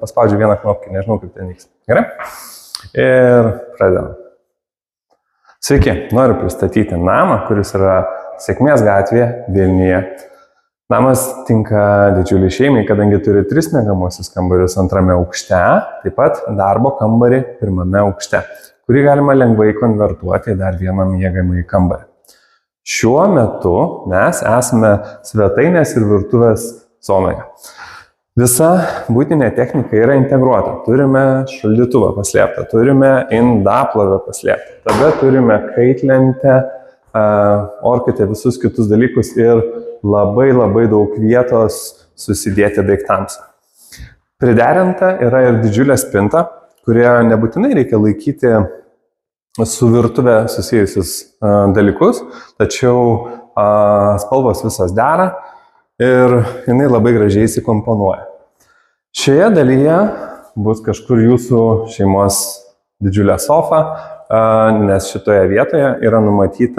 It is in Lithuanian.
paspaudžiu vieną knopkę, nežinau, kaip ten vyks. Gerai? Ir pradedam. Sveiki, noriu pristatyti namą, kuris yra Sėkmės gatvėje Vilniuje. Namas tinka didžiuliai šeimai, kadangi turi 3 miegamuosius kambarius 2 aukšte, taip pat darbo kambarį 1 aukšte, kurį galima lengvai konvertuoti į dar vieną miegamąjį kambarį. Šiuo metu mes esame svetainės ir virtuvės zonoje. Visa būtinė technika yra integruota. Turime šaldytuvą paslėptą, turime indaplovę paslėptą, tada turime kaitlentę, orkaitę, visus kitus dalykus ir labai daug vietos susidėti daiktams. Priderinta yra ir didžiulė spinta, kurioje nebūtinai reikia laikyti su virtuvė susijusius dalykus, tačiau spalvos visos dera ir jinai labai gražiai įsikomponuoja. Šioje dalyje bus kažkur jūsų šeimos didžiulė sofa, nes šitoje vietoje yra numatyta